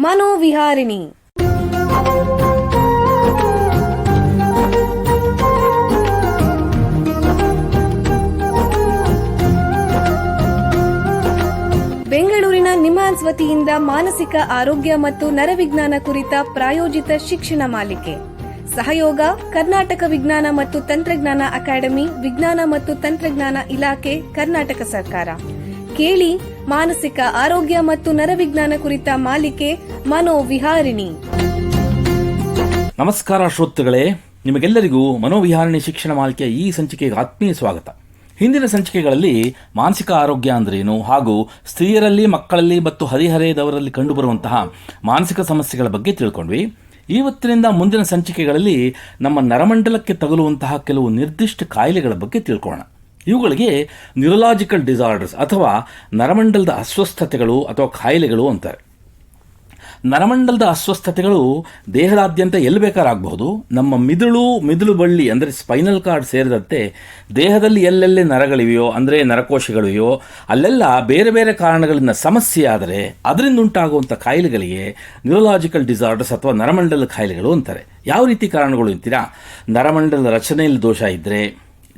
ಮನೋವಿಹಾರಿಣಿ. ಬೆಂಗಳೂರಿನ ನಿಮ್ಹಾನ್ಸ್ ವತಿಯಿಂದ ಮಾನಸಿಕ ಆರೋಗ್ಯ ಮತ್ತು ನರವಿಜ್ಞಾನ ಕುರಿತ ಪ್ರಾಯೋಜಿತ ಶಿಕ್ಷಣ ಮಾಲಿಕೆ. ಸಹಯೋಗ ಕರ್ನಾಟಕ ವಿಜ್ಞಾನ ಮತ್ತು ತಂತ್ರಜ್ಞಾನ ಅಕಾಡೆಮಿ, ವಿಜ್ಞಾನ ಮತ್ತು ತಂತ್ರಜ್ಞಾನ ಇಲಾಖೆ, ಕರ್ನಾಟಕ ಸರ್ಕಾರ. ಕೇಳಿ ಮಾನಸಿಕ ಆರೋಗ್ಯ ಮತ್ತು ನರವಿಜ್ಞಾನ ಕುರಿತ ಮಾಲಿಕೆ ಮನೋವಿಹಾರಿಣಿ. ನಮಸ್ಕಾರ ಶ್ರೋತೃಗಳೇ, ನಿಮಗೆಲ್ಲರಿಗೂ ಮನೋವಿಹಾರಿಣಿ ಶಿಕ್ಷಣ ಮಾಲಿಕೆಯ ಈ ಸಂಚಿಕೆಗೆ ಆತ್ಮೀಯ ಸ್ವಾಗತ. ಹಿಂದಿನ ಸಂಚಿಕೆಗಳಲ್ಲಿ ಮಾನಸಿಕ ಆರೋಗ್ಯ ಅಂದ್ರೇನು ಹಾಗೂ ಸ್ತ್ರೀಯರಲ್ಲಿ, ಮಕ್ಕಳಲ್ಲಿ ಮತ್ತು ಹದಿಹರೆಯದವರಲ್ಲಿ ಕಂಡುಬರುವಂತಹ ಮಾನಸಿಕ ಸಮಸ್ಯೆಗಳ ಬಗ್ಗೆ ತಿಳ್ಕೊಂಡ್ವಿ. ಇವತ್ತಿನಿಂದ ಮುಂದಿನ ಸಂಚಿಕೆಗಳಲ್ಲಿ ನಮ್ಮ ನರಮಂಡಲಕ್ಕೆ ತಗುಲುವಂತಹ ಕೆಲವು ನಿರ್ದಿಷ್ಟ ಕಾಯಿಲೆಗಳ ಬಗ್ಗೆ ತಿಳ್ಕೊಳ್ಳೋಣ. ಇವುಗಳಿಗೆ ನ್ಯೂರಲಾಜಿಕಲ್ ಡಿಸಾರ್ಡರ್ಸ್ ಅಥವಾ ನರಮಂಡಲದ ಅಸ್ವಸ್ಥತೆಗಳು ಅಥವಾ ಕಾಯಿಲೆಗಳು ಅಂತಾರೆ. ನರಮಂಡಲದ ಅಸ್ವಸ್ಥತೆಗಳು ದೇಹದಾದ್ಯಂತ ಎಲ್ಲಿ ಬೇಕಾರಾಗಬಹುದು. ನಮ್ಮ ಮಿದುಳು ಬಳ್ಳಿ ಅಂದರೆ ಸ್ಪೈನಲ್ ಕಾರ್ಡ್ ಸೇರಿದಂತೆ ದೇಹದಲ್ಲಿ ಎಲ್ಲೆಲ್ಲಿ ನರಗಳಿವೆಯೋ ಅಂದರೆ ನರಕೋಶಗಳಿವೆಯೋ ಅಲ್ಲೆಲ್ಲ ಬೇರೆ ಬೇರೆ ಕಾರಣಗಳಿಂದ ಸಮಸ್ಯೆ ಆದರೆ ಅದರಿಂದ ಉಂಟಾಗುವಂಥ ಕಾಯಿಲೆಗಳಿಗೆ ನ್ಯೂರಲಾಜಿಕಲ್ ಡಿಸಾರ್ಡರ್ಸ್ ಅಥವಾ ನರಮಂಡಲದ ಕಾಯಿಲೆಗಳು ಅಂತಾರೆ. ಯಾವ ರೀತಿ ಕಾರಣಗಳು ಅಂತೀರಾ? ನರಮಂಡಲದ ರಚನೆಯಲ್ಲಿ ದೋಷ ಇದ್ದರೆ,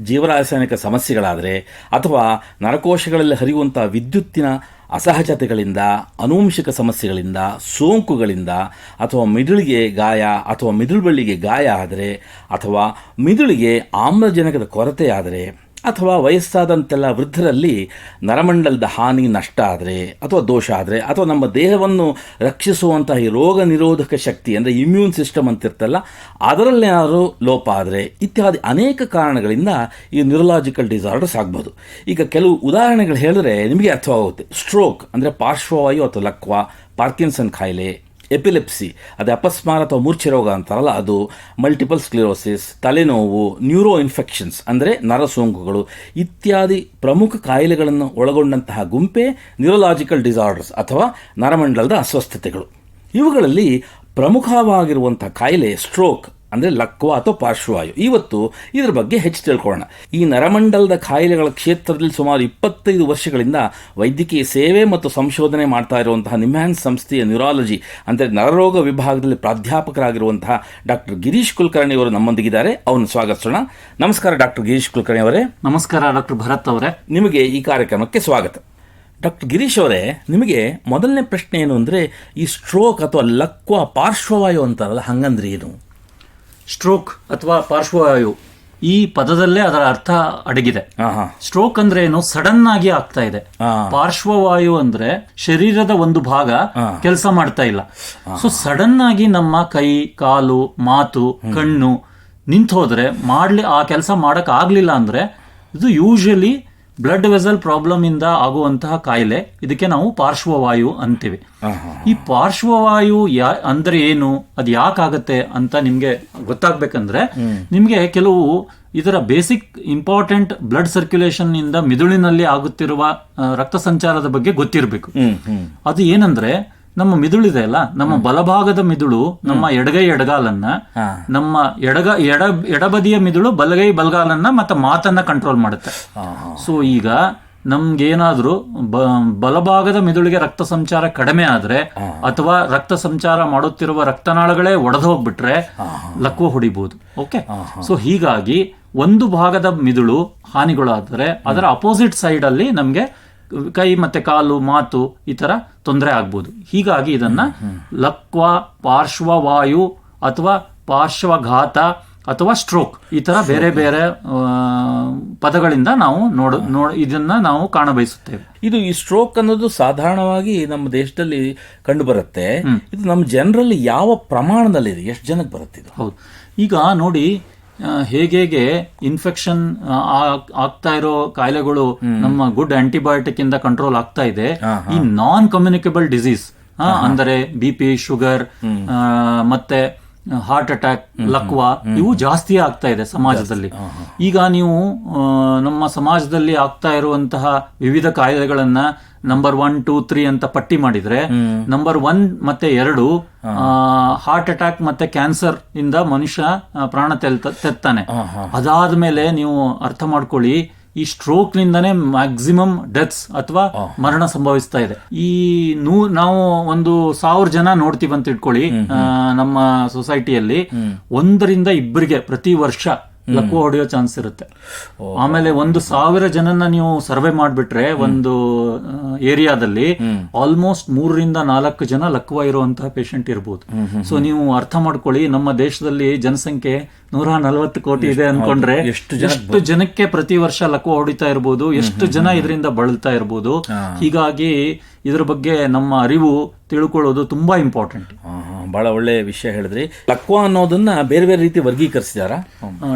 ಜೀವರಾಸಾಯನಿಕ ಸಮಸ್ಯೆಗಳಾದರೆ, ಅಥವಾ ನರಕೋಶಗಳಲ್ಲಿ ಹರಿಯುವಂಥ ವಿದ್ಯುತ್ತಿನ ಅಸಹಜತೆಗಳಿಂದ, ಅನುವಂಶಿಕ ಸಮಸ್ಯೆಗಳಿಂದ, ಸೋಂಕುಗಳಿಂದ, ಅಥವಾ ಮಿದುಳಿಗೆ ಗಾಯ ಅಥವಾ ಮಿದುಳುಬಳ್ಳಿಗೆ ಗಾಯ ಆದರೆ, ಅಥವಾ ಮಿದುಳಿಗೆ ಆಮ್ಲಜನಕದ ಕೊರತೆ ಆದರೆ, ಅಥವಾ ವಯಸ್ಸಾದಂತೆಲ್ಲ ವೃದ್ಧರಲ್ಲಿ ನರಮಂಡಲದ ಹಾನಿ, ನಷ್ಟ ಆದರೆ ಅಥವಾ ದೋಷ ಆದರೆ, ಅಥವಾ ನಮ್ಮ ದೇಹವನ್ನು ರಕ್ಷಿಸುವಂತಹ ಈ ರೋಗ ನಿರೋಧಕ ಶಕ್ತಿ ಅಂದರೆ ಇಮ್ಯೂನ್ ಸಿಸ್ಟಮ್ ಅಂತಿರ್ತಲ್ಲ ಅದರಲ್ಲೇನಾದರೂ ಲೋಪ ಆದರೆ ಇತ್ಯಾದಿ ಅನೇಕ ಕಾರಣಗಳಿಂದ ಈ ನ್ಯೂರಲಾಜಿಕಲ್ ಡಿಸಾರ್ಡರ್ಸ್ ಆಗ್ಬೋದು. ಈಗ ಕೆಲವು ಉದಾಹರಣೆಗಳು ಹೇಳಿದ್ರೆ ನಿಮಗೆ ಅರ್ಥವಾಗುತ್ತೆ. ಸ್ಟ್ರೋಕ್ ಅಂದರೆ ಪಾರ್ಶ್ವವಾಯು ಅಥವಾ ಲಕ್ವ, ಪಾರ್ಕಿನ್ಸನ್ ಕಾಯಿಲೆ, ಎಪಿಲೆಪ್ಸಿ ಅದೇ ಅಪಸ್ಮಾರ ಅಥವಾ ಮೂರ್ಛೆ ರೋಗ ಅಂತಾರಲ್ಲ ಅದು, ಮಲ್ಟಿಪಲ್ ಸ್ಕ್ಲಿರೋಸಿಸ್, ತಲೆನೋವು, ನ್ಯೂರೋ ಇನ್ಫೆಕ್ಷನ್ಸ್ ಅಂದರೆ ನರಸೋಂಕುಗಳು ಇತ್ಯಾದಿ ಪ್ರಮುಖ ಕಾಯಿಲೆಗಳನ್ನು ಒಳಗೊಂಡಂತಹ ಗುಂಪೇ ನ್ಯೂರಲಾಜಿಕಲ್ ಡಿಸಾರ್ಡರ್ಸ್ ಅಥವಾ ನರಮಂಡಲದ ಅಸ್ವಸ್ಥತೆಗಳು. ಇವುಗಳಲ್ಲಿ ಪ್ರಮುಖವಾಗಿರುವಂಥ ಕಾಯಿಲೆ ಸ್ಟ್ರೋಕ್ ಅಂದರೆ ಲಕ್ವ ಅಥವಾ ಪಾರ್ಶ್ವವಾಯು. ಇವತ್ತು ಇದರ ಬಗ್ಗೆ ಹೆಚ್ಚು ತಿಳ್ಕೊಳ್ಳೋಣ. ಈ ನರಮಂಡಲದ ಕಾಯಿಲೆಗಳ ಕ್ಷೇತ್ರದಲ್ಲಿ ಸುಮಾರು 25 ವರ್ಷಗಳಿಂದ ವೈದ್ಯಕೀಯ ಸೇವೆ ಮತ್ತು ಸಂಶೋಧನೆ ಮಾಡ್ತಾ ಇರುವಂತಹ ನಿಮ್ಹಾನ್ಸ್ ಸಂಸ್ಥೆಯ ನ್ಯೂರಾಲಜಿ ಅಂದರೆ ನರರೋಗ ವಿಭಾಗದಲ್ಲಿ ಪ್ರಾಧ್ಯಾಪಕರಾಗಿರುವಂತಹ ಡಾಕ್ಟರ್ ಗಿರೀಶ್ ಕುಲಕರ್ಣಿ ಅವರು ನಮ್ಮೊಂದಿಗಿದ್ದಾರೆ. ಅವನು ಸ್ವಾಗತಿಸೋಣ. ನಮಸ್ಕಾರ ಡಾಕ್ಟರ್ ಗಿರೀಶ್ ಕುಲಕರ್ಣಿ ಅವರೇ. ನಮಸ್ಕಾರ ಡಾಕ್ಟರ್ ಭರತ್ ಅವರೇ. ನಿಮಗೆ ಈ ಕಾರ್ಯಕ್ರಮಕ್ಕೆ ಸ್ವಾಗತ. ಡಾಕ್ಟರ್ ಗಿರೀಶ್ ಅವರೇ, ನಿಮಗೆ ಮೊದಲನೇ ಪ್ರಶ್ನೆ ಏನು ಅಂದರೆ, ಈ ಸ್ಟ್ರೋಕ್ ಅಥವಾ ಲಕ್ವ, ಪಾರ್ಶ್ವವಾಯು ಅಂತಾರಲ್ಲ ಹಂಗಂದ್ರೆ ಏನು? ಸ್ಟ್ರೋಕ್ ಅಥವಾ ಪಾರ್ಶ್ವವಾಯು ಈ ಪದದಲ್ಲೇ ಅದರ ಅರ್ಥ ಅಡಗಿದೆ. ಸ್ಟ್ರೋಕ್ ಅಂದ್ರೆ ಏನು? ಸಡನ್ ಆಗಿ ಆಗ್ತಾ ಇದೆ. ಪಾರ್ಶ್ವವಾಯು ಅಂದ್ರೆ ಶರೀರದ ಒಂದು ಭಾಗ ಕೆಲಸ ಮಾಡ್ತಾ ಇಲ್ಲ. ಸೊ ಸಡನ್ ಆಗಿ ನಮ್ಮ ಕೈ, ಕಾಲು, ಮಾತು, ಕಣ್ಣು ನಿಂತು ಹೋದ್ರೆ, ಆ ಕೆಲಸ ಮಾಡಕ್ ಆಗ್ಲಿಲ್ಲ ಅಂದ್ರೆ ಇದು ಯೂಶಲಿ ಬ್ಲಡ್ ವೆಸಲ್ ಪ್ರಾಬ್ಲಮ್ ಇಂದ ಆಗುವಂತಹ ಕಾಯಿಲೆ. ಇದಕ್ಕೆ ನಾವು ಪಾರ್ಶ್ವವಾಯು ಅಂತೀವಿ. ಈ ಪಾರ್ಶ್ವವಾಯು ಅಂದ್ರೆ ಏನು, ಅದು ಯಾಕಾಗತ್ತೆ ಅಂತ ನಿಮ್ಗೆ ಗೊತ್ತಾಗ್ಬೇಕಂದ್ರೆ ನಿಮ್ಗೆ ಕೆಲವು ಇದರ ಬೇಸಿಕ್ ಇಂಪಾರ್ಟೆಂಟ್ ಬ್ಲಡ್ ಸರ್ಕ್ಯುಲೇಷನ್ ಇಂದ ಮಿದುಳಿನಲ್ಲಿ ಆಗುತ್ತಿರುವ ರಕ್ತ ಸಂಚಾರದ ಬಗ್ಗೆ ಗೊತ್ತಿರಬೇಕು. ಅದು ಏನಂದ್ರೆ, ನಮ್ಮ ಮಿದುಳಿದೆ ಅಲ್ಲ, ನಮ್ಮ ಬಲಭಾಗದ ಮಿದುಳು ನಮ್ಮ ಎಡಗೈ ಎಡಗಾಲನ್ನ, ನಮ್ಮ ಎಡಬದಿಯ ಮಿದುಳು ಬಲಗೈ ಬಲಗಾಲನ್ನ ಮತ್ತೆ ಮಾತನ್ನ ಕಂಟ್ರೋಲ್ ಮಾಡುತ್ತೆ. ಸೊ ಈಗ ನಮ್ಗೇನಾದ್ರೂ ಬಲಭಾಗದ ಮಿದುಳಿಗೆ ರಕ್ತ ಸಂಚಾರ ಕಡಿಮೆ ಆದ್ರೆ ಅಥವಾ ರಕ್ತ ಸಂಚಾರ ಮಾಡುತ್ತಿರುವ ರಕ್ತನಾಳಗಳೇ ಒಡೆದು ಹೋಗ್ಬಿಟ್ರೆ ಲಕ್ವ ಹೊಡಿಬಹುದು. ಓಕೆ. ಸೊ ಹೀಗಾಗಿ ಒಂದು ಭಾಗದ ಮಿದುಳು ಹಾನಿಗಳಾದರೆ ಅದರ ಅಪೋಸಿಟ್ ಸೈಡ್ ಅಲ್ಲಿ ನಮ್ಗೆ ಕೈ ಮತ್ತೆ ಕಾಲು, ಮಾತು ಈ ತರ ತೊಂದರೆ ಆಗ್ಬೋದು. ಹೀಗಾಗಿ ಇದನ್ನ ಲಕ್ವ, ಪಾರ್ಶ್ವವಾಯು ಅಥವಾ ಪಾರ್ಶ್ವಘಾತ ಅಥವಾ ಸ್ಟ್ರೋಕ್ ಈ ತರ ಬೇರೆ ಬೇರೆ ಪದಗಳಿಂದ ನಾವು ಇದನ್ನ ನಾವು ಕಾಣಬಯಸುತ್ತೇವೆ. ಇದು ಈ ಸ್ಟ್ರೋಕ್ ಅನ್ನೋದು ಸಾಧಾರಣವಾಗಿ ನಮ್ಮ ದೇಶದಲ್ಲಿ ಕಂಡು ಬರುತ್ತೆ. ಇದು ನಮ್ಮ ಜನರಲ್ಲಿ ಯಾವ ಪ್ರಮಾಣದಲ್ಲಿ ಇದೆ, ಎಷ್ಟು ಜನಕ್ಕೆ ಬರುತ್ತೆ ಇದು? ಹೌದು. ಈಗ ನೋಡಿ, ಹೇಗೆ ಇನ್ಫೆಕ್ಷನ್ ಆಗ್ತಾ ಇರೋ ಕಾಯಿಲೆಗಳು ನಮ್ಮ ಗುಡ್ ಆಂಟಿಬಯೋಟಿಕ್ ಇಂದ ಕಂಟ್ರೋಲ್ ಆಗ್ತಾ ಇದೆ, ಈ ನಾನ್ ಕಮ್ಯುನಿಕೇಬಲ್ ಡಿಸೀಸ್ ಅಂದರೆ BP, ಶುಗರ್ ಮತ್ತೆ ಹಾರ್ಟ್ ಅಟ್ಯಾಕ್, ಲಕ್ವ ಇವು ಜಾಸ್ತಿ ಆಗ್ತಾ ಇದೆ ಸಮಾಜದಲ್ಲಿ. ಈಗ ನೀವು ನಮ್ಮ ಸಮಾಜದಲ್ಲಿ ಆಗ್ತಾ ಇರುವಂತಹ ವಿವಿಧ ಕಾಯಿಲೆಗಳನ್ನ ನಂಬರ್ 1, 2, 3 ಅಂತ ಪಟ್ಟಿ ಮಾಡಿದ್ರೆ, ನಂಬರ್ 1 ಮತ್ತೆ 2 ಹಾರ್ಟ್ ಅಟ್ಯಾಕ್ ಮತ್ತೆ ಕ್ಯಾನ್ಸರ್ ಇಂದ ಮನುಷ್ಯ ಪ್ರಾಣ ತೆತ್ತಾನೆ. ಅದಾದ್ಮೇಲೆ ನೀವು ಅರ್ಥ ಮಾಡ್ಕೊಳ್ಳಿ, ಈ ಸ್ಟ್ರೋಕ್ ನಿಂದಾನೇ ಮ್ಯಾಕ್ಸಿಮಮ್ ಡೆತ್ಸ್ ಅಥವಾ ಮರಣ ಸಂಭವಿಸ್ತಾ ಇದೆ. ಈ ನಾವು ಒಂದು 1000 ಜನ ನೋಡ್ತೀವಿ ಅಂತ ಇಟ್ಕೊಳ್ಳಿ, ನಮ್ಮ ಸೊಸೈಟಿಯಲ್ಲಿ 1-2 ಪ್ರತಿ ವರ್ಷ ಲಕ್ವ ಹೊಡೆಯೋ ಚಾನ್ಸ್ ಇರುತ್ತೆ. ಆಮೇಲೆ 1,000 ಜನನ ನೀವು ಸರ್ವೆ ಮಾಡ್ಬಿಟ್ರೆ ಒಂದು ಏರಿಯಾದಲ್ಲಿ ಆಲ್ಮೋಸ್ಟ್ 3-4 ಜನ ಲಕ್ವ ಇರುವಂತಹ ಪೇಷಂಟ್ ಇರಬಹುದು. ಸೊ ನೀವು ಅರ್ಥ ಮಾಡ್ಕೊಳ್ಳಿ, ನಮ್ಮ ದೇಶದಲ್ಲಿ ಜನಸಂಖ್ಯೆ 140 ಕೋಟಿ ಇದೆ ಅನ್ಕೊಂಡ್ರೆ ಎಷ್ಟು ಜನಕ್ಕೆ ಪ್ರತಿ ವರ್ಷ ಲಕ್ವ ಹೊಡಿತಾ ಇರ್ಬೋದು, ಎಷ್ಟು ಜನ ಇದರಿಂದ ಬಳಲ್ತಾ ಇರ್ಬೋದು. ಹೀಗಾಗಿ ಇದ್ರ ಬಗ್ಗೆ ನಮ್ಮ ಅರಿವು ತಿಳ್ಕೊಳ್ಳೋದು ತುಂಬಾ ಇಂಪಾರ್ಟೆಂಟ್. ಬಹಳ ಒಳ್ಳೆ ವಿಷಯ ಹೇಳಿದ್ರಿ. ಲಕ್ವ ಅನ್ನೋದನ್ನ ಬೇರೆ ಬೇರೆ ರೀತಿ ವರ್ಗೀಕರಿಸಿದಾರ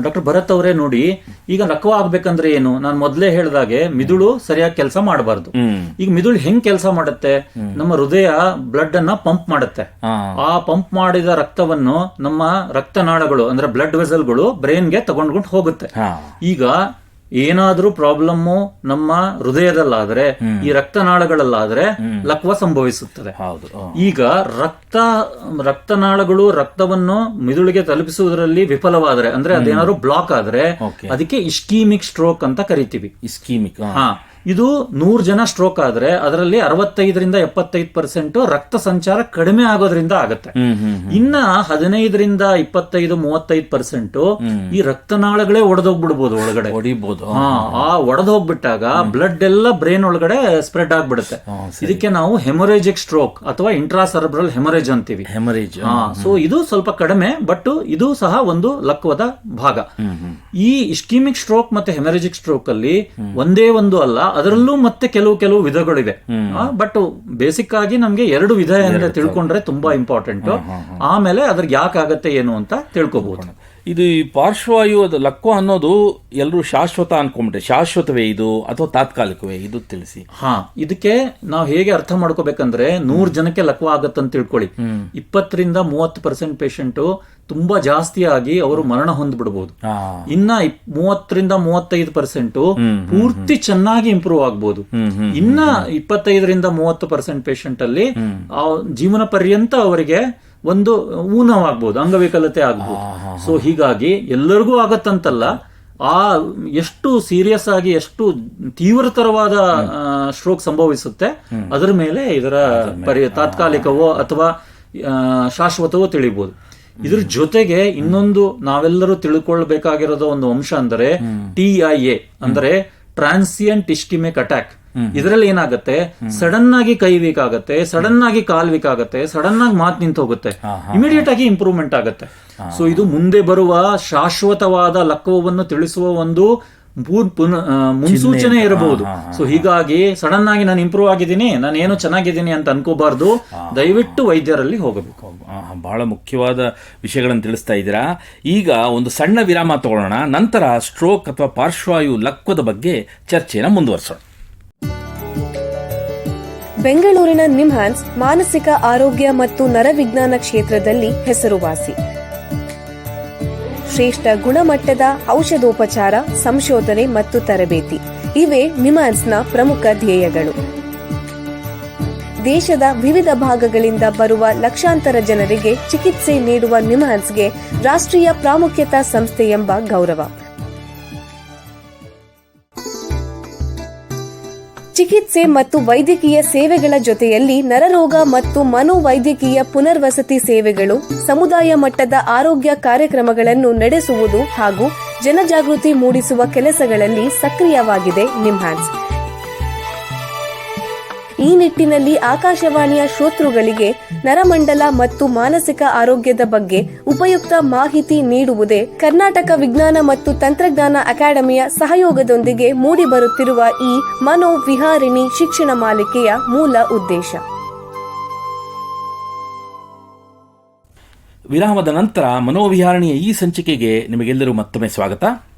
ಡಾಕ್ಟರ್ ಭರತ್ ಅವರೇ. ನೋಡಿ, ಈಗ ಲಕ್ವ ಆಗ್ಬೇಕಂದ್ರೆ ಏನು, ನಾನು ಮೊದಲೇ ಹೇಳಿದಾಗೆ ಮಿದುಳು ಸರಿಯಾಗಿ ಕೆಲಸ ಮಾಡಬಾರ್ದು. ಈಗ ಮಿದುಳು ಹೆಂಗ್ ಕೆಲಸ ಮಾಡುತ್ತೆ, ನಮ್ಮ ಹೃದಯ ಬ್ಲಡ್ ಅನ್ನ ಪಂಪ್ ಮಾಡುತ್ತೆ. ಆ ಪಂಪ್ ಮಾಡಿದ ರಕ್ತವನ್ನು ನಮ್ಮ ರಕ್ತನಾಳಗಳು ಅಂದ್ರೆ ಬ್ಲಡ್ ವೆಸಲ್ಗಳು ಬ್ರೈನ್ಗೆ ತಗೊಂಡ್ಕೊಂಡು ಹೋಗುತ್ತೆ. ಈಗ ಏನಾದ್ರೂ ಪ್ರಾಬ್ಲಮ್ ನಮ್ಮ ಹೃದಯದಲ್ಲಾದ್ರೆ, ಈ ರಕ್ತನಾಳಗಳಲ್ಲಾದ್ರೆ ಲಕ್ವ ಸಂಭವಿಸುತ್ತದೆ. ಈಗ ರಕ್ತನಾಳಗಳು ರಕ್ತವನ್ನು ಮಿದುಳಿಗೆ ತಲುಪಿಸುವುದರಲ್ಲಿ ವಿಫಲವಾದ್ರೆ, ಅಂದ್ರೆ ಅದೇನಾದ್ರು ಬ್ಲಾಕ್ ಆದ್ರೆ ಅದಕ್ಕೆ ಇಸ್ಕೀಮಿಕ್ ಸ್ಟ್ರೋಕ್ ಅಂತ ಕರಿತೀವಿ. ಇಸ್ಕೀಮಿಕ್ ಇದು 100 ಜನ ಸ್ಟ್ರೋಕ್ ಆದ್ರೆ ಅದರಲ್ಲಿ 65-75% ರಕ್ತ ಸಂಚಾರ ಕಡಿಮೆ ಆಗೋದ್ರಿಂದ ಆಗುತ್ತೆ. ಇನ್ನ 15-25-35% ಈ ರಕ್ತನಾಳಗಳೇ ಒಡೆದೋಗ್ಬಿಡ್ಬೋದು, ಒಳಗಡೆ ಹೊಡಿಬಹುದು. ಆ ಒಡೆದೋಗ್ಬಿಟ್ಟಾಗ ಬ್ಲಡ್ ಎಲ್ಲ ಬ್ರೈನ್ ಒಳಗಡೆ ಸ್ಪ್ರೆಡ್ ಆಗ್ಬಿಡುತ್ತೆ. ಇದಕ್ಕೆ ನಾವು ಹೆಮೊರೇಜಿಕ್ ಸ್ಟ್ರೋಕ್ ಅಥವಾ ಇಂಟ್ರಾಸೆರೆಬ್ರಲ್ ಹೆಮೊರೇಜ್ ಅಂತೀವಿ. ಸೊ ಇದು ಸ್ವಲ್ಪ ಕಡಿಮೆ, ಬಟ್ ಇದು ಸಹ ಒಂದು ಲಕ್ವದ ಭಾಗ. ಈ ಇಸ್ಕೀಮಿಕ್ ಸ್ಟ್ರೋಕ್ ಮತ್ತೆ ಹೆಮೊರೇಜಿಕ್ ಸ್ಟ್ರೋಕ್ ಅಲ್ಲಿ ಒಂದೇ ಒಂದು ಅಲ್ಲ, ಅದರಲ್ಲೂ ಮತ್ತೆ ಕೆಲವು ವಿಧಗಳಿವೆ. ಬಟ್ ಬೇಸಿಕ್ ಆಗಿ ನಮ್ಗೆ 2 ವಿಧ ಅಂತ ತಿಳ್ಕೊಂಡ್ರೆ ತುಂಬಾ ಇಂಪಾರ್ಟೆಂಟ್. ಆಮೇಲೆ ಅದ್ರಿಗೆ ಯಾಕಾಗತ್ತೆ ಏನು ಅಂತ ತಿಳ್ಕೊಬಹುದು. ಇದು ಈ ಪಾರ್ಶ್ವವಾಯು ಲಕ್ವ ಅನ್ನೋದು ಎಲ್ಲರೂ ಶಾಶ್ವತ ಅನ್ಕೊಂಡ್ಬಿಟ್ರೆ, ಶಾಶ್ವತವೇ ಇದು ಅಥವಾ ತಾತ್ಕಾಲಿಕವೇ, ಇದು ತಿಳಿಸಿ. ಇದಕ್ಕೆ ನಾವು ಹೇಗೆ ಅರ್ಥ ಮಾಡ್ಕೋಬೇಕಂದ್ರೆ, 100 ಜನಕ್ಕೆ ಲಕ್ವ ಆಗತ್ತಂತ ತಿಳ್ಕೊಳ್ಳಿ, 20-30% ಪೇಷಂಟ್ ತುಂಬಾ ಜಾಸ್ತಿ ಆಗಿ ಅವರು ಮರಣ ಹೊಂದ್ಬಿಡ್ಬೋದು. ಇನ್ನ 30-35% ಪೂರ್ತಿ ಚೆನ್ನಾಗಿ ಇಂಪ್ರೂವ್ ಆಗ್ಬೋದು. ಇನ್ನ 25-30% ಪೇಷಂಟ್ ಅಲ್ಲಿ ಜೀವನ ಪರ್ಯಂತ ಅವರಿಗೆ ಒಂದು ಊನವಾಗ್ಬೋದು, ಅಂಗವಿಕಲತೆ ಆಗ್ಬೋದು. ಸೊ ಹೀಗಾಗಿ ಎಲ್ಲರಿಗೂ ಆಗತ್ತಂತಲ್ಲ, ಎಷ್ಟು ಸೀರಿಯಸ್ ಆಗಿ ಎಷ್ಟು ತೀವ್ರತರವಾದ ಸ್ಟ್ರೋಕ್ ಸಂಭವಿಸುತ್ತೆ ಅದರ ಮೇಲೆ ಇದರ ತಾತ್ಕಾಲಿಕವೋ ಅಥವಾ ಶಾಶ್ವತವೋ ತಿಳಿಬಹುದು. ಇದ್ರ ಜೊತೆಗೆ ಇನ್ನೊಂದು ನಾವೆಲ್ಲರೂ ತಿಳ್ಕೊಳ್ಬೇಕಾಗಿರೋದು ಒಂದು ಅಂಶ ಅಂದ್ರೆ TIA ಅಂದ್ರೆ ಟ್ರಾನ್ಸಿಯಂಟ್ ಇಸ್ಕಿಮಿಕ್ ಅಟ್ಯಾಕ್. ಇದರಲ್ಲಿ ಏನಾಗುತ್ತೆ, ಸಡನ್ ಆಗಿ ಕೈ ವೀಕ್ ಆಗುತ್ತೆ, ಸಡನ್ ಆಗಿ ಕಾಲ್ ವೀಕ್ ಆಗುತ್ತೆ, ಸಡನ್ ಆಗಿ ಮಾತು ನಿಂತು ಹೋಗುತ್ತೆ, ಇಮಿಡಿಯೇಟ್ ಆಗಿ ಇಂಪ್ರೂವ್ಮೆಂಟ್ ಆಗುತ್ತೆ. ಸೊ ಇದು ಮುಂದೆ ಬರುವ ಶಾಶ್ವತವಾದ ಲಕ್ವವನ್ನು ತಿಳಿಸುವ ಒಂದು ಮುನ್ಸೂಚನೆ ಇರಬಹುದು. ಸೊ ಹೀಗಾಗಿ ಸಡನ್ ಆಗಿ ನಾನು ಇಂಪ್ರೂವ್ ಆಗಿದ್ದೀನಿ, ನಾನು ಏನು ಚೆನ್ನಾಗಿದ್ದೀನಿ ಅಂತ ಅನ್ಕೋಬಾರ್ದು, ದಯವಿಟ್ಟು ವೈದ್ಯರಲ್ಲಿ ಹೋಗಬೇಕು. ಬಹಳ ಮುಖ್ಯವಾದ ವಿಷಯಗಳನ್ನು ತಿಳಿಸ್ತಾ ಇದ್ದೀರಾ. ಈಗ ಒಂದು ಸಣ್ಣ ವಿರಾಮ ತಗೊಳ್ಳೋಣ, ನಂತರ ಸ್ಟ್ರೋಕ್ ಅಥವಾ ಪಾರ್ಶ್ವವಾಯು ಲಕ್ವದ ಬಗ್ಗೆ ಚರ್ಚೆಯನ್ನು ಮುಂದುವರಿಸೋಣ. ಬೆಂಗಳೂರಿನ ನಿಮ್ಹಾನ್ಸ್ ಮಾನಸಿಕ ಆರೋಗ್ಯ ಮತ್ತು ನರವಿಜ್ಞಾನ ಕ್ಷೇತ್ರದಲ್ಲಿ ಹೆಸರುವಾಸಿ. ಶ್ರೇಷ್ಠ ಗುಣಮಟ್ಟದ ಔಷಧೋಪಚಾರ, ಸಂಶೋಧನೆ ಮತ್ತು ತರಬೇತಿ ಇವೇ ನಿಮ್ಹಾನ್ಸ್ನ ಪ್ರಮುಖ ಧ್ಯೇಯಗಳು. ದೇಶದ ವಿವಿಧ ಭಾಗಗಳಿಂದ ಬರುವ ಲಕ್ಷಾಂತರ ಜನರಿಗೆ ಚಿಕಿತ್ಸೆ ನೀಡುವ ನಿಮ್ಹಾನ್ಸ್ಗೆ ರಾಷ್ಟ್ರೀಯ ಪ್ರಾಮುಖ್ಯತಾ ಸಂಸ್ಥೆ ಎಂಬ ಗೌರವ. ಚಿಕಿತ್ಸೆ ಮತ್ತು ವೈದ್ಯಕೀಯ ಸೇವೆಗಳ ಜೊತೆಯಲ್ಲಿ ನರರೋಗ ಮತ್ತು ಮನೋವೈದ್ಯಕೀಯ ಪುನರ್ವಸತಿ ಸೇವೆಗಳು, ಸಮುದಾಯ ಮಟ್ಟದ ಆರೋಗ್ಯ ಕಾರ್ಯಕ್ರಮಗಳನ್ನು ನಡೆಸುವುದು ಹಾಗೂ ಜನಜಾಗೃತಿ ಮೂಡಿಸುವ ಕೆಲಸಗಳಲ್ಲಿ ಸಕ್ರಿಯವಾಗಿದೆ ನಿಮ್ಹಾನ್ಸ್. ಈ ನಿಟ್ಟಿನಲ್ಲಿ ಆಕಾಶವಾಣಿಯ ಶ್ರೋತೃಗಳಿಗೆ ನರಮಂಡಲ ಮತ್ತು ಮಾನಸಿಕ ಆರೋಗ್ಯದ ಬಗ್ಗೆ ಉಪಯುಕ್ತ ಮಾಹಿತಿ ನೀಡುವುದೇ ಕರ್ನಾಟಕ ವಿಜ್ಞಾನ ಮತ್ತು ತಂತ್ರಜ್ಞಾನ ಅಕಾಡೆಮಿಯ ಸಹಯೋಗದೊಂದಿಗೆ ಮೂಡಿಬರುತ್ತಿರುವ ಈ ಮನೋವಿಹಾರಿಣಿ ಶಿಕ್ಷಣ ಮಾಲಿಕೆಯ ಮೂಲ ಉದ್ದೇಶ. ವಿರಾಮದ ನಂತರ ಮನೋವಿಹಾರಣಿಯ ಈ ಸಂಚಿಕೆಗೆ ನಿಮಗೆಲ್ಲರೂ ಮತ್ತೊಮ್ಮೆ ಸ್ವಾಗತ.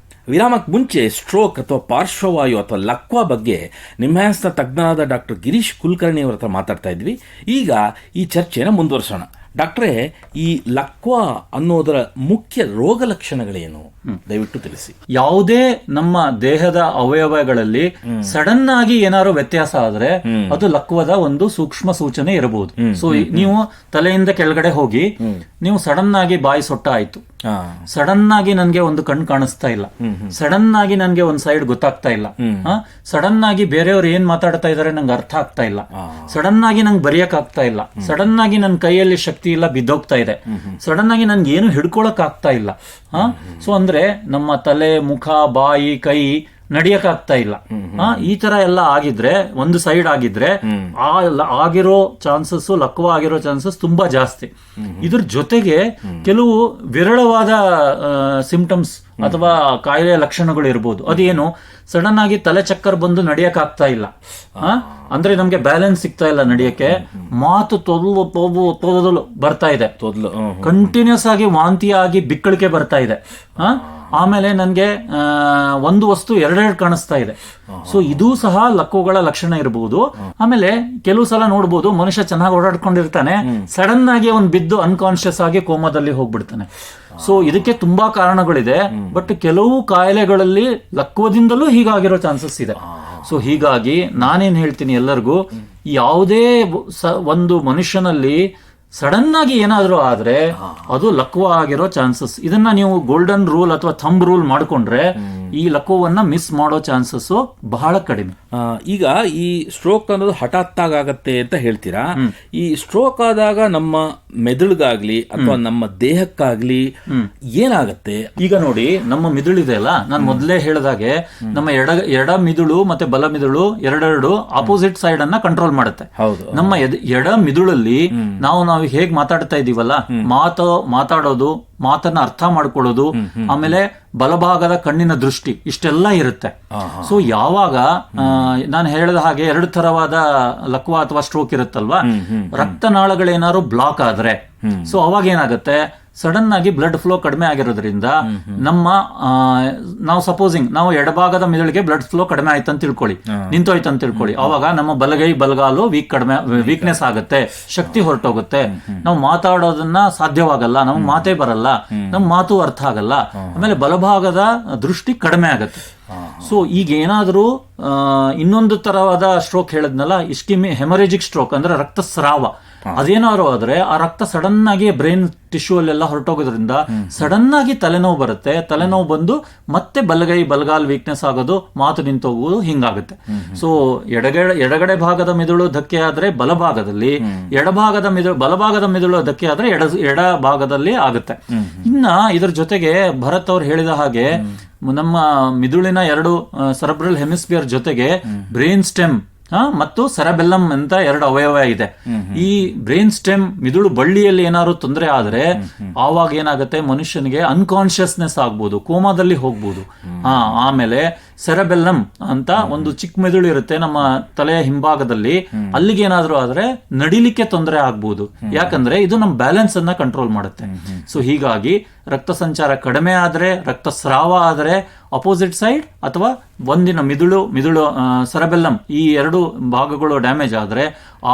ವಿರಾಮಕ್ಕೆ ಮುಂಚೆ ಸ್ಟ್ರೋಕ್ ಅಥವಾ ಪಾರ್ಶ್ವವಾಯು ಅಥವಾ ಲಕ್ವ ಬಗ್ಗೆ ನಿಮ್ಹಾನ್ಸ್ನ ತಜ್ಞರಾದ ಡಾಕ್ಟರ್ ಗಿರೀಶ್ ಕುಲಕರ್ಣಿ ಅವರ ಹತ್ರ ಮಾತಾಡ್ತಾ ಇದ್ವಿ. ಈಗ ಈ ಚರ್ಚೆಯನ್ನು ಮುಂದುವರಿಸೋಣ. ಡಾಕ್ಟ್ರೇ, ಈ ಲಕ್ವ ಅನ್ನೋದರ ಮುಖ್ಯ ರೋಗ ಲಕ್ಷಣಗಳೇನು ದಯವಿಟ್ಟು ತಿಳಿಸಿ. ಯಾವುದೇ ನಮ್ಮ ದೇಹದ ಅವಯವಗಳಲ್ಲಿ ಸಡನ್ ಆಗಿ ಏನಾದ್ರು ವ್ಯತ್ಯಾಸ ಆದ್ರೆ ಅದು ಲಕ್ವದ ಒಂದು ಸೂಕ್ಷ್ಮ ಸೂಚನೆ ಇರಬಹುದು. ಸೊ ನೀವು ತಲೆಯಿಂದ ಕೆಳಗಡೆ ಹೋಗಿ ನೀವು ಸಡನ್ ಆಗಿ ಬಾಯಿ ಸೊಟ್ಟ ಆಯ್ತು, ಸಡನ್ ಆಗಿ ನನ್ಗೆ ಒಂದು ಕಣ್ ಕಾಣಿಸ್ತಾ ಇಲ್ಲ, ಸಡನ್ ಆಗಿ ನನ್ಗೆ ಒಂದ್ ಸೈಡ್ ಗೊತ್ತಾಗ್ತಾ ಇಲ್ಲ, ಸಡನ್ ಆಗಿ ಬೇರೆಯವ್ರು ಏನ್ ಮಾತಾಡ್ತಾ ಇದಾರೆ ನಂಗೆ ಅರ್ಥ ಆಗ್ತಾ ಇಲ್ಲ, ಸಡನ್ ಆಗಿ ನಂಗೆ ಬರೆಯಕ್ ಆಗ್ತಾ ಇಲ್ಲ, ಸಡನ್ ಆಗಿ ನನ್ನ ಕೈಯಲ್ಲಿ ಶಕ್ತಿ ಇಲ್ಲ ಬಿದ್ದೋಗ್ತಾ ಇದೆ, ಸಡನ್ ಆಗಿ ನನ್ಗೆ ಏನು ಹಿಡ್ಕೊಳಕ್ ಆಗ್ತಾ ಇಲ್ಲ. ಸೊ ಅಂದ್ರೆ ನಮ್ಮ ತಲೆ, ಮುಖ, ಬಾಯಿ, ಕೈ ನಡಿಯಕ್ ಆಗ್ತಾ ಇಲ್ಲ. ಈ ತರ ಎಲ್ಲ ಆಗಿದ್ರೆ, ಒಂದು ಸೈಡ್ ಆಗಿದ್ರೆ ಆಗಿರೋ ಚಾನ್ಸಸ್, ಲಕ್ವ ಆಗಿರೋ ಚಾನ್ಸಸ್ ತುಂಬಾ ಜಾಸ್ತಿ. ಇದ್ರ ಜೊತೆಗೆ ಕೆಲವು ವಿರಳವಾದ ಸಿಂಪ್ಟಮ್ಸ್ ಅಥವಾ ಕಾಯಿಲೆಯ ಲಕ್ಷಣಗಳು ಇರ್ಬೋದು. ಅದೇನು, ಸಡನ್ ಆಗಿ ತಲೆ ಚಕ್ಕರ್ ಬಂದು ನಡಿಯಕ್ ಆಗ್ತಾ ಇಲ್ಲ, ಅಂದ್ರೆ ನಮ್ಗೆ ಬ್ಯಾಲೆನ್ಸ್ ಸಿಗ್ತಾ ಇಲ್ಲ ನಡಿಯಕ್ಕೆ, ಮಾತು ತೊದಲು ಬರ್ತಾ ಇದೆ, ಕಂಟಿನ್ಯೂಸ್ ಆಗಿ ವಾಂತಿಯಾಗಿ ಬಿಕ್ಕಳಿಕೆ ಬರ್ತಾ ಇದೆ, ಆಮೇಲೆ ನನ್ಗೆ ಒಂದು ವಸ್ತು ಎರಡೆರಡು ಕಾಣಿಸ್ತಾ ಇದೆ. ಸೊ ಇದು ಸಹ ಲಕ್ವಗಳ ಲಕ್ಷಣ ಇರಬಹುದು. ಆಮೇಲೆ ಕೆಲವು ಸಲ ನೋಡ್ಬೋದು, ಮನುಷ್ಯ ಚೆನ್ನಾಗಿ ಓಡಾಡ್ಕೊಂಡಿರ್ತಾನೆ, ಸಡನ್ ಆಗಿ ಅವ್ನು ಬಿದ್ದು ಅನ್ಕಾನ್ಶಿಯಸ್ ಆಗಿ ಕೋಮಾದಲ್ಲಿ ಹೋಗ್ಬಿಡ್ತಾನೆ. ಸೊ ಇದಕ್ಕೆ ತುಂಬಾ ಕಾರಣಗಳಿದೆ, ಬಟ್ ಕೆಲವು ಕಾಯಿಲೆಗಳಲ್ಲಿ ಲಕ್ವದಿಂದಲೂ ಹೀಗಾಗಿರೋ ಚಾನ್ಸಸ್ ಇದೆ. ಸೊ ಹೀಗಾಗಿ ನಾನೇನ್ ಹೇಳ್ತೀನಿ ಎಲ್ಲರಿಗೂ, ಯಾವುದೇ ಒಂದು ಮನುಷ್ಯನಲ್ಲಿ ಸಡನ್ ಆಗಿ ಏನಾದ್ರೂ ಆದ್ರೆ ಅದು ಲಕ್ವ ಆಗಿರೋ ಚಾನ್ಸಸ್. ಇದನ್ನ ನೀವು ಗೋಲ್ಡನ್ ರೂಲ್ ಅಥವಾ ಥಂಬ್ ರೂಲ್ ಮಾಡ್ಕೊಂಡ್ರೆ ಈ ಲಕ್ವವನ್ನ ಮಿಸ್ ಮಾಡೋ ಚಾನ್ಸಸ್ ಬಹಳ ಕಡಿಮೆ. ಈಗ ಈ ಸ್ಟ್ರೋಕ್ ಅನ್ನೋದು ಹಠಾತ್ತಾಗಿ ಆಗತ್ತೆ ಅಂತ ಹೇಳ್ತೀರಾ. ಈ ಸ್ಟ್ರೋಕ್ ಆದಾಗ ನಮ್ಮ ಮೆದುಳಿಗಾಗ್ಲಿ ಅಥವಾ ನಮ್ಮ ದೇಹಕ್ಕಾಗ್ಲಿ ಏನಾಗತ್ತೆ? ಈಗ ನೋಡಿ, ನಮ್ಮ ಮಿದುಳಿದೆ ಅಲ್ಲ, ನಾನು ಮೊದಲೇ ಹೇಳಿದಾಗೆ ನಮ್ಮ ಎಡ ಮಿದುಳು ಮತ್ತೆ ಬಲ ಮಿದುಳು ಎರಡೆರಡು ಆಪೋಸಿಟ್ ಸೈಡ್ ಅನ್ನ ಕಂಟ್ರೋಲ್ ಮಾಡುತ್ತೆ. ನಮ್ಮ ಎಡ ಮಿದುಳಲ್ಲಿ ನಾವು ಹೇಗ್ ಮಾತಾಡ್ತಾ ಇದೀವಲ್ಲ, ಮಾತಾಡೋದು, ಮಾತನ್ನ ಅರ್ಥ ಮಾಡ್ಕೊಳ್ಳೋದು, ಆಮೇಲೆ ಬಲಭಾಗದ ಕಣ್ಣಿನ ದೃಷ್ಟಿ, ಇಷ್ಟೆಲ್ಲ ಇರುತ್ತೆ. ಸೊ ಯಾವಾಗ ನಾನು ಹೇಳಿದ ಹಾಗೆ ಎರಡು ತರವಾದ ಲಕ್ವ ಅಥವಾ ಸ್ಟ್ರೋಕ್ ಇರುತ್ತಲ್ವಾ, ರಕ್ತನಾಳಗಳೇನಾದ್ರು ಬ್ಲಾಕ್ ಆದ್ರೆ, ಸೊ ಅವಾಗ ಏನಾಗುತ್ತೆ, ಸಡನ್ ಆಗಿ ಬ್ಲಡ್ ಫ್ಲೋ ಕಡಿಮೆ ಆಗಿರೋದ್ರಿಂದ ನಾವು ಸಪೋಸಿಂಗ್ ನಾವು ಎಡಭಾಗದ ಮಿದುಳಿಗೆ ಬ್ಲಡ್ ಫ್ಲೋ ಕಡಿಮೆ ಆಯ್ತು ಅಂತ ತಿಳ್ಕೊಳ್ಳಿ, ನಿಂತೋಯ್ತು ಅಂತ ತಿಳ್ಕೊಳ್ಳಿ, ಅವಾಗ ನಮ್ಮ ಬಲಗೈ ಬಲಗಾಲು ವೀಕ್ನೆಸ್ ಆಗುತ್ತೆ, ಶಕ್ತಿ ಹೊರಟೋಗುತ್ತೆ, ನಾವು ಮಾತಾಡೋದನ್ನ ಸಾಧ್ಯವಾಗಲ್ಲ, ನಮ್ಗೆ ಮಾತೇ ಬರಲ್ಲ, ನಮ್ ಮಾತು ಅರ್ಥ ಆಗಲ್ಲ, ಆಮೇಲೆ ಬಲಭಾಗದ ದೃಷ್ಟಿ ಕಡಿಮೆ ಆಗುತ್ತೆ. ಸೊ ಈಗ ಏನಾದ್ರೂ ಇನ್ನೊಂದು ತರವಾದ ಸ್ಟ್ರೋಕ್ ಹೇಳಿದ್ನಲ್ಲ, ಹೆಮರೇಜಿಕ್ ಸ್ಟ್ರೋಕ್ ಅಂದ್ರೆ ರಕ್ತಸ್ರಾವ, ಅದೇನಾದ್ರು ಆದ್ರೆ ಆ ರಕ್ತ ಸಡನ್ ಆಗಿ ಬ್ರೈನ್ ಟಿಶ್ಯೂ ಅಲ್ಲೆಲ್ಲ ಹೊರಟೋಗೋದ್ರಿಂದ ಸಡನ್ ಆಗಿ ತಲೆನೋವು ಬರುತ್ತೆ, ತಲೆನೋವು ಬಂದು ಮತ್ತೆ ಬಲಗಾಲ್ ವೀಕ್ನೆಸ್ ಆಗೋದು, ಮಾತು ನಿಂತೋಗುವುದು, ಹಿಂಗಾಗುತ್ತೆ. ಸೊ ಎಡಗಡೆ ಭಾಗದ ಮಿದುಳು ಧಕ್ಕೆ ಆದ್ರೆ ಬಲಭಾಗದಲ್ಲಿ, ಬಲಭಾಗದ ಮಿದುಳು ಧಕ್ಕೆ ಆದ್ರೆ ಎಡ ಭಾಗದಲ್ಲಿ ಆಗುತ್ತೆ. ಇನ್ನ ಇದ್ರ ಜೊತೆಗೆ ಭರತ್ ಅವ್ರು ಹೇಳಿದ ಹಾಗೆ ನಮ್ಮ ಮಿದುಳಿನ ಎರಡು ಸೆರೆಬ್ರಲ್ ಹೆಮಿಸ್ಫಿಯರ್ ಜೊತೆಗೆ ಬ್ರೈನ್ ಸ್ಟೆಮ್ ಮತ್ತು ಸೆರೆಬೆಲ್ಲಮ್ ಅಂತ ಎರಡು ಅವಯವ ಇದೆ. ಈ ಬ್ರೈನ್ ಸ್ಟೆಮ್ ಮಿದುಳು ಬಳ್ಳಿಯಲ್ಲಿ ಏನಾದ್ರು ತೊಂದರೆ ಆದ್ರೆ ಆವಾಗ ಏನಾಗುತ್ತೆ, ಮನುಷ್ಯನಿಗೆ ಅನ್ಕಾನ್ಶಿಯಸ್ನೆಸ್ ಆಗ್ಬೋದು, ಕೋಮಾದಲ್ಲಿ ಹೋಗ್ಬೋದು. ಆಮೇಲೆ ಸೆರೆಬೆಲ್ಲಮ್ ಅಂತ ಒಂದು ಚಿಕ್ಕ ಮೆದುಳು ಇರುತ್ತೆ ನಮ್ಮ ತಲೆಯ ಹಿಂಭಾಗದಲ್ಲಿ, ಅಲ್ಲಿಗೆ ಏನಾದ್ರೂ ಆದ್ರೆ ನಡಿಲಿಕ್ಕೆ ತೊಂದರೆ ಆಗ್ಬೋದು, ಯಾಕಂದ್ರೆ ಇದು ನಮ್ಮ ಬ್ಯಾಲೆನ್ಸ್ ಅನ್ನ ಕಂಟ್ರೋಲ್ ಮಾಡುತ್ತೆ. ಸೊ ಹೀಗಾಗಿ ರಕ್ತ ಸಂಚಾರ ಕಡಿಮೆ ಆದ್ರೆ, ರಕ್ತಸ್ರಾವ ಆದ್ರೆ, ಅಪೋಸಿಟ್ ಸೈಡ್ ಅಥವಾ ಒಂದಿನ ಮಿದುಳು ಸೆರೆಬೆಲ್ಲಮ್ ಈ ಎರಡು ಭಾಗಗಳು ಡ್ಯಾಮೇಜ್ ಆದ್ರೆ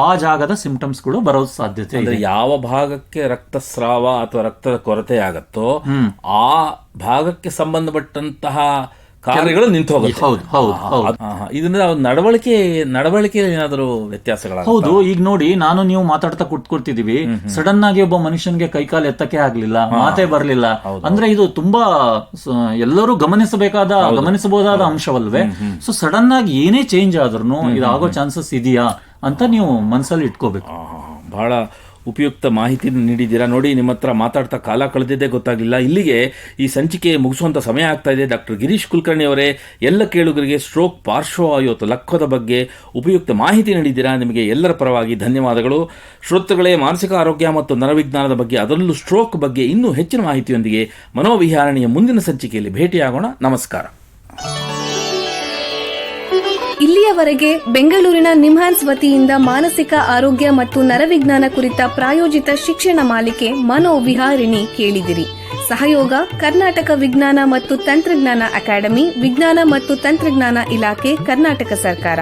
ಆ ಜಾಗದ ಸಿಂಪ್ಟಮ್ಸ್ ಗಳು ಬರೋ ಸಾಧ್ಯತೆ ಇದೆ. ಯಾವ ಭಾಗಕ್ಕೆ ರಕ್ತಸ್ರಾವ ಅಥವಾ ರಕ್ತದ ಕೊರತೆ ಆಗತ್ತೋ ಆ ಭಾಗಕ್ಕೆ ಸಂಬಂಧಪಟ್ಟಂತಹ ಕಾರ್ಯಗಳು ನಿಂತು ಹೋಗುತ್ತೆ. ಇದರಿಂದ ನಡವಳಿಕೆ ಏನಾದರೂ ವ್ಯತ್ಯಾಸಗಳ? ಹೌದು. ಈಗ ನೋಡಿ, ನಾನು ನೀವು ಮಾತಾಡ್ತಾ ಕೂತ್ಕೊಳ್ತಿದೀವಿ, ಸಡನ್ ಆಗಿ ಒಬ್ಬ ಮನುಷ್ಯನಿಗೆ ಕೈಕಾಲು ಎತ್ತಕ್ಕೆ ಆಗ್ಲಿಲ್ಲ, ಮಾತೇ ಬರ್ಲಿಲ್ಲ ಅಂದ್ರೆ ಇದು ತುಂಬಾ ಎಲ್ಲರೂ ಗಮನಿಸಬಹುದಾದ ಅಂಶವಲ್ವೇ? ಸೊ ಸಡನ್ ಆಗಿ ಏನೇ ಚೇಂಜ್ ಆದ್ರೂ ಇದಾಗೋ ಚಾನ್ಸಸ್ ಇದೆಯಾ ಅಂತ ನೀವು ಮನಸ್ಸಲ್ಲಿ ಇಟ್ಕೋಬೇಕು. ಬಹಳ ಉಪಯುಕ್ತ ಮಾಹಿತಿ ನೀಡಿದ್ದೀರಾ. ನೋಡಿ, ನಿಮ್ಮ ಹತ್ರ ಮಾತಾಡ್ತಾ ಕಾಲ ಕಳೆದಿದ್ದೇ ಗೊತ್ತಾಗಲಿಲ್ಲ. ಇಲ್ಲಿಗೆ ಈ ಸಂಚಿಕೆ ಮುಗಿಸುವಂಥ ಸಮಯ ಆಗ್ತಾ ಇದೆ. ಡಾಕ್ಟರ್ ಗಿರೀಶ್ ಕುಲಕರ್ಣಿ ಅವರೇ, ಎಲ್ಲ ಕೇಳುಗರಿಗೆ ಸ್ಟ್ರೋಕ್, ಪಾರ್ಶ್ವವಾಯು ಅಥವಾ ಲಕ್ವದ ಬಗ್ಗೆ ಉಪಯುಕ್ತ ಮಾಹಿತಿ ನೀಡಿದ್ದೀರಾ. ನಿಮಗೆ ಎಲ್ಲರ ಪರವಾಗಿ ಧನ್ಯವಾದಗಳು. ಶ್ರೋತೃಗಳೇ, ಮಾನಸಿಕ ಆರೋಗ್ಯ ಮತ್ತು ನರವಿಜ್ಞಾನದ ಬಗ್ಗೆ, ಅದರಲ್ಲೂ ಸ್ಟ್ರೋಕ್ ಬಗ್ಗೆ ಇನ್ನೂ ಹೆಚ್ಚಿನ ಮಾಹಿತಿಯೊಂದಿಗೆ ಮನೋವಿಹಾರಣೆಯ ಮುಂದಿನ ಸಂಚಿಕೆಯಲ್ಲಿ ಭೇಟಿಯಾಗೋಣ. ನಮಸ್ಕಾರ. ಇಲ್ಲಿಯವರೆಗೆ ಬೆಂಗಳೂರಿನ ನಿಮ್ಹಾನ್ಸ್ ವತಿಯಿಂದ ಮಾನಸಿಕ ಆರೋಗ್ಯ ಮತ್ತು ನರವಿಜ್ಞಾನ ಕುರಿತ ಪ್ರಾಯೋಜಿತ ಶಿಕ್ಷಣ ಮಾಲಿಕೆ ಮನೋವಿಹಾರಿಣಿ ಕೇಳಿದಿರಿ. ಸಹಯೋಗ ಕರ್ನಾಟಕ ವಿಜ್ಞಾನ ಮತ್ತು ತಂತ್ರಜ್ಞಾನ ಅಕಾಡೆಮಿ, ವಿಜ್ಞಾನ ಮತ್ತು ತಂತ್ರಜ್ಞಾನ ಇಲಾಖೆ, ಕರ್ನಾಟಕ ಸರ್ಕಾರ.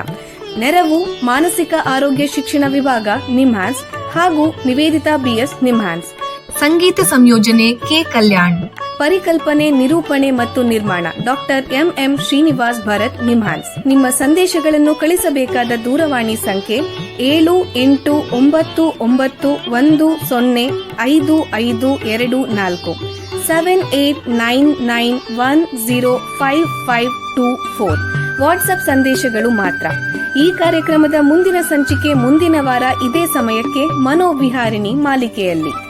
ನೆರವು ಮಾನಸಿಕ ಆರೋಗ್ಯ ಶಿಕ್ಷಣ ವಿಭಾಗ, ನಿಮ್ಹಾನ್ಸ್ ಹಾಗೂ ನಿವೇದಿತಾ ಬಿಎಸ್, ನಿಮ್ಹಾನ್ಸ್. ಸಂಗೀತ ಸಂಯೋಜನೆ ಕೆ ಕಲ್ಯಾಣ್. ಪರಿಕಲ್ಪನೆ, ನಿರೂಪಣೆ ಮತ್ತು ನಿರ್ಮಾಣ ಡಾಕ್ಟರ್ ಎಂಎಂ ಶ್ರೀನಿವಾಸ್ ಭರತ್, ನಿಮ್ಹಾನ್ಸ್. ನಿಮ್ಮ ಸಂದೇಶಗಳನ್ನು ಕಳಿಸಬೇಕಾದ ದೂರವಾಣಿ ಸಂಖ್ಯೆ 7899105524. 7899105524. ವಾಟ್ಸ್ಆಪ್ ಸಂದೇಶಗಳು ಮಾತ್ರ. ಈ ಕಾರ್ಯಕ್ರಮದ ಮುಂದಿನ ಸಂಚಿಕೆ ಮುಂದಿನ ವಾರ ಇದೇ ಸಮಯಕ್ಕೆ ಮನೋವಿಹಾರಿಣಿ ಮಾಲಿಕೆಯಲ್ಲಿ.